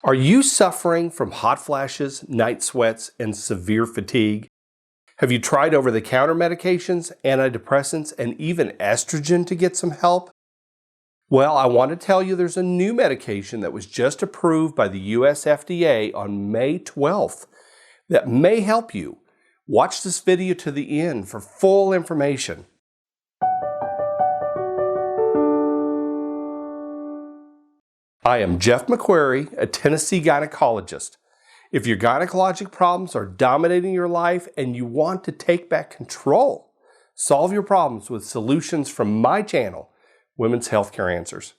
Are you suffering from hot flashes, night sweats, and severe fatigue? Have you tried over-the-counter medications, antidepressants, and even estrogen to get some help? Well, I want to tell you there's a new medication that was just approved by the US FDA on May 12th that may help you. Watch this video to the end for full information. I am Jeff McQueary, a Tennessee gynecologist. If your gynecologic problems are dominating your life and you want to take back control, solve your problems with solutions from my channel, Women's Healthcare Answers.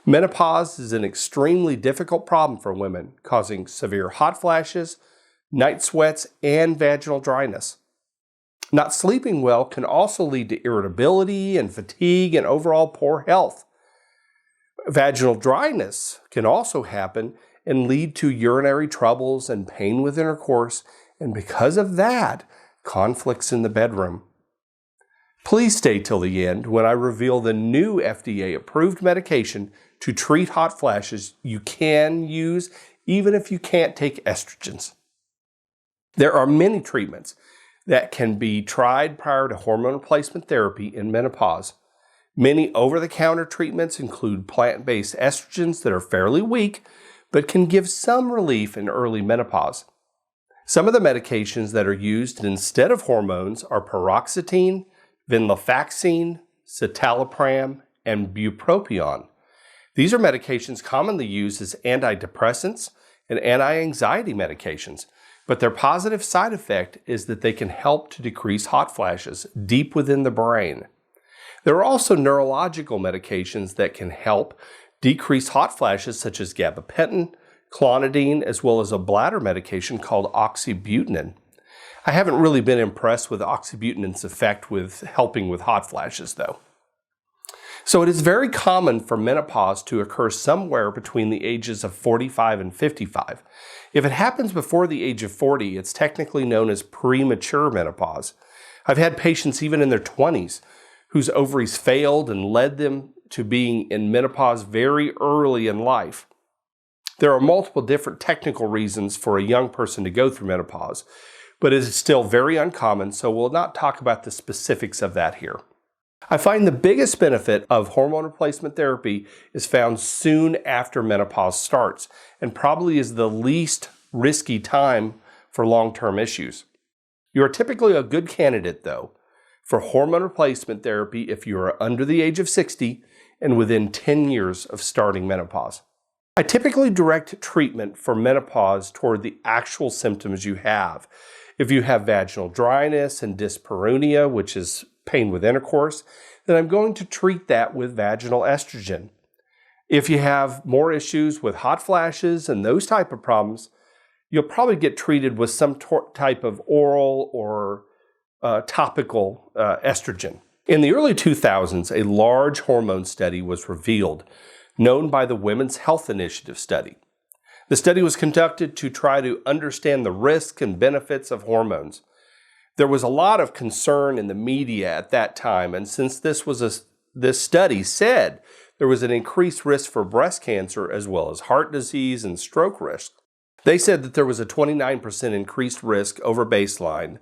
Menopause is an extremely difficult problem for women, causing severe hot flashes, night sweats, and vaginal dryness. Not sleeping well can also lead to irritability and fatigue and overall poor health. Vaginal dryness can also happen and lead to urinary troubles and pain with intercourse, and because of that, conflicts in the bedroom. Please stay till the end when I reveal the new FDA-approved medication to treat hot flashes you can use even if you can't take estrogens. There are many treatments that can be tried prior to hormone replacement therapy in menopause. Many over-the-counter treatments include plant-based estrogens that are fairly weak, but can give some relief in early menopause. Some of the medications that are used instead of hormones are paroxetine, venlafaxine, citalopram, and bupropion. These are medications commonly used as antidepressants and anti-anxiety medications, but their positive side effect is that they can help to decrease hot flashes deep within the brain. There are also neurological medications that can help decrease hot flashes such as gabapentin, clonidine, as well as a bladder medication called oxybutynin. I haven't really been impressed with oxybutynin's effect with helping with hot flashes though. So it is very common for menopause to occur somewhere between the ages of 45 and 55. If it happens before the age of 40, it's technically known as premature menopause. I've had patients even in their 20s whose ovaries failed and led them to being in menopause very early in life. There are multiple different technical reasons for a young person to go through menopause, but it is still very uncommon, so we'll not talk about the specifics of that here. I find the biggest benefit of hormone replacement therapy is found soon after menopause starts, and probably is the least risky time for long-term issues. You are typically a good candidate, though, for hormone replacement therapy if you are under the age of 60 and within 10 years of starting menopause. I typically direct treatment for menopause toward the actual symptoms you have. If you have vaginal dryness and dyspareunia, which is pain with intercourse, then I'm going to treat that with vaginal estrogen. If you have more issues with hot flashes and those type of problems, you'll probably get treated with some type of oral or topical estrogen. In the early 2000s, a large hormone study was revealed, known by the Women's Health Initiative study. The study was conducted to try to understand the risks and benefits of hormones. There was a lot of concern in the media at that time, and since this study said there was an increased risk for breast cancer as well as heart disease and stroke risk, they said that there was a 29% increased risk over baseline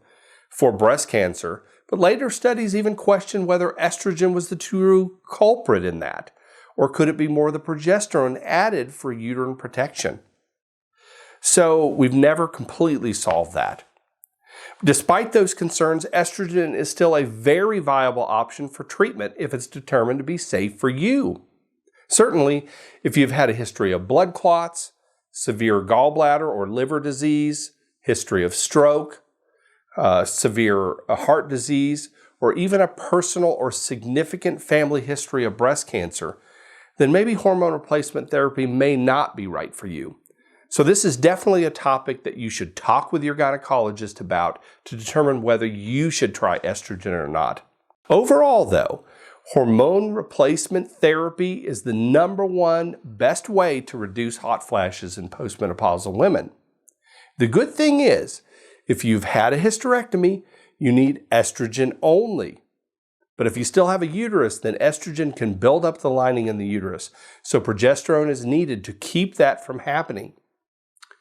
for breast cancer, but later studies even questioned whether estrogen was the true culprit in that, or could it be more the progesterone added for uterine protection? So we've never completely solved that. Despite those concerns, estrogen is still a very viable option for treatment if it's determined to be safe for you. Certainly, if you've had a history of blood clots, severe gallbladder or liver disease, history of stroke, severe heart disease, or even a personal or significant family history of breast cancer, then maybe hormone replacement therapy may not be right for you. So this is definitely a topic that you should talk with your gynecologist about to determine whether you should try estrogen or not. Overall though, hormone replacement therapy is the #1 best way to reduce hot flashes in postmenopausal women. The good thing is, if you've had a hysterectomy, you need estrogen only. But if you still have a uterus, then estrogen can build up the lining in the uterus. So progesterone is needed to keep that from happening.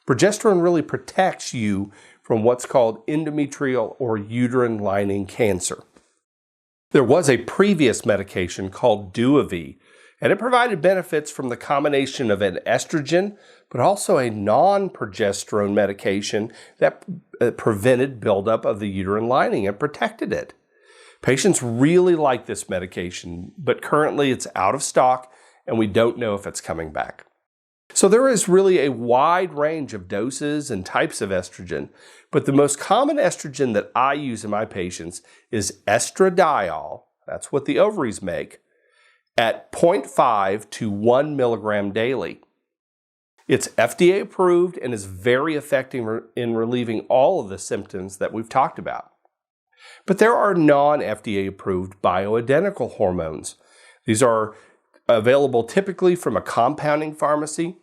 Progesterone really protects you from what's called endometrial or uterine lining cancer. There was a previous medication called Duavie, and it provided benefits from the combination of an estrogen, but also a non-progesterone medication that prevented buildup of the uterine lining and protected it. Patients really like this medication, but currently it's out of stock and we don't know if it's coming back. So there is really a wide range of doses and types of estrogen, but the most common estrogen that I use in my patients is estradiol, that's what the ovaries make, at 0.5 to 1 milligram daily. It's FDA approved and is very effective in relieving all of the symptoms that we've talked about. But there are non-FDA approved bioidentical hormones. These are available typically from a compounding pharmacy,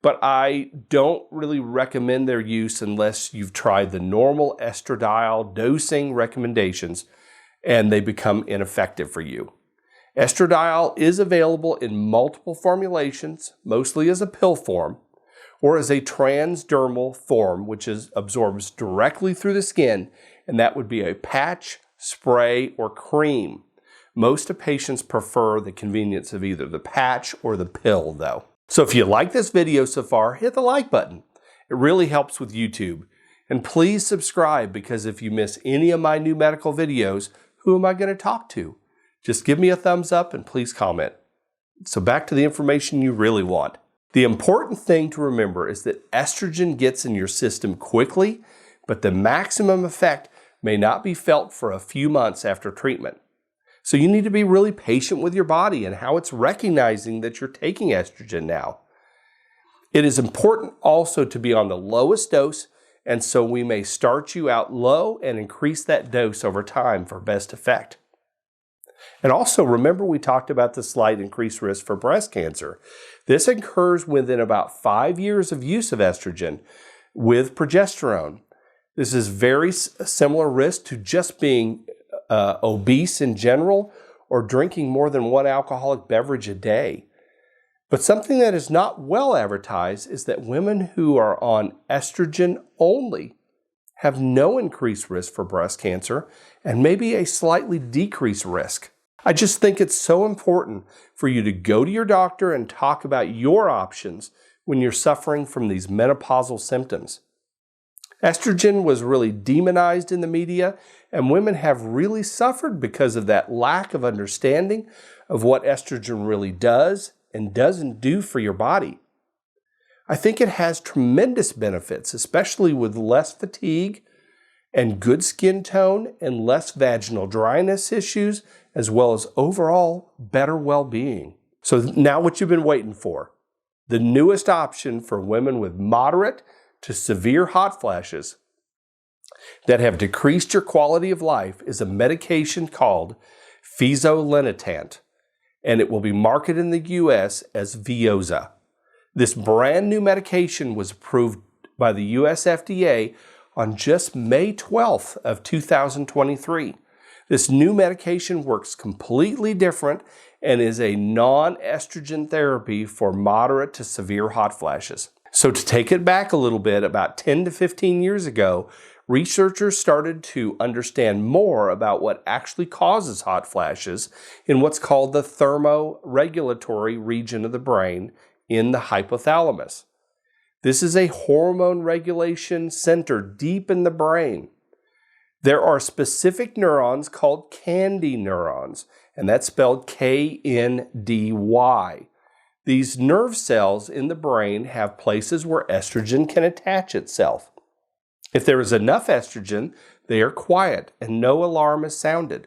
but I don't really recommend their use unless you've tried the normal estradiol dosing recommendations and they become ineffective for you. Estradiol is available in multiple formulations, mostly as a pill form, or as a transdermal form, which absorbs directly through the skin, and that would be a patch, spray, or cream. Most patients prefer the convenience of either the patch or the pill, though. So if you like this video so far, hit the like button. It really helps with YouTube. And please subscribe, because if you miss any of my new medical videos, who am I going to talk to? Just give me a thumbs up and please comment. So back to the information you really want. The important thing to remember is that estrogen gets in your system quickly, but the maximum effect may not be felt for a few months after treatment. So you need to be really patient with your body and how it's recognizing that you're taking estrogen now. It is important also to be on the lowest dose, and so we may start you out low and increase that dose over time for best effect. And also remember, we talked about the slight increased risk for breast cancer. This occurs within about 5 years of use of estrogen with progesterone. This is very similar risk to just being obese in general or drinking more than one alcoholic beverage a day. But something that is not well advertised is that women who are on estrogen only have no increased risk for breast cancer and maybe a slightly decreased risk. I just think it's so important for you to go to your doctor and talk about your options when you're suffering from these menopausal symptoms. Estrogen was really demonized in the media, and women have really suffered because of that lack of understanding of what estrogen really does and doesn't do for your body. I think it has tremendous benefits, especially with less fatigue and good skin tone and less vaginal dryness issues, as well as overall better well-being. So now what you've been waiting for. The newest option for women with moderate to severe hot flashes that have decreased your quality of life is a medication called fezolinetant, and it will be marketed in the U.S. as Veozah. This brand new medication was approved by the U.S. FDA on just May 12th of 2023. This new medication works completely different and is a non-estrogen therapy for moderate to severe hot flashes. So to take it back a little bit, about 10 to 15 years ago, researchers started to understand more about what actually causes hot flashes in what's called the thermoregulatory region of the brain in the hypothalamus. This is a hormone regulation center deep in the brain. There are specific neurons called KNDy neurons, and that's spelled K-N-D-Y. These nerve cells in the brain have places where estrogen can attach itself. If there is enough estrogen, they are quiet and no alarm is sounded.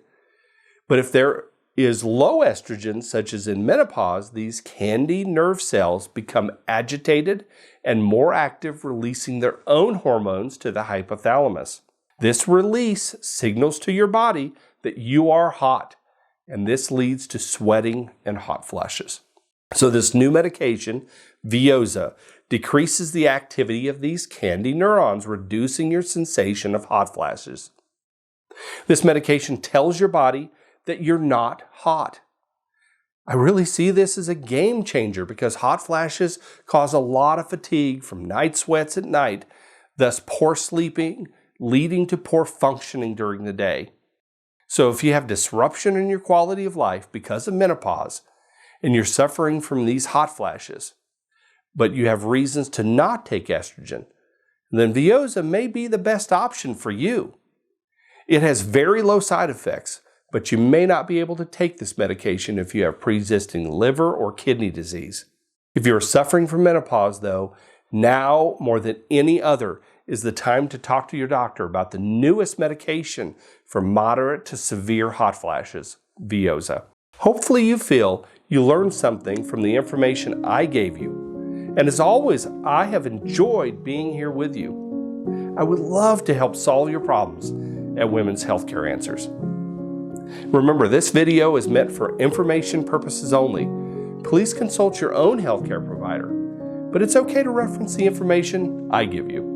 But if there is low estrogen, such as in menopause, these KNDy nerve cells become agitated and more active, releasing their own hormones to the hypothalamus. This release signals to your body that you are hot, and this leads to sweating and hot flashes. So this new medication, Veozah, decreases the activity of these KNDy neurons, reducing your sensation of hot flashes. This medication tells your body that you're not hot. I really see this as a game changer because hot flashes cause a lot of fatigue from night sweats at night, thus poor sleeping, leading to poor functioning during the day. So if you have disruption in your quality of life because of menopause, and you're suffering from these hot flashes, but you have reasons to not take estrogen, then Veozah may be the best option for you. It has very low side effects, but you may not be able to take this medication if you have pre-existing liver or kidney disease. If you're suffering from menopause, though, now more than any other is the time to talk to your doctor about the newest medication for moderate to severe hot flashes, Veozah. Hopefully you feel you learned something from the information I gave you. And as always, I have enjoyed being here with you. I would love to help solve your problems at Women's Healthcare Answers. Remember, this video is meant for information purposes only. Please consult your own healthcare provider, but it's okay to reference the information I give you.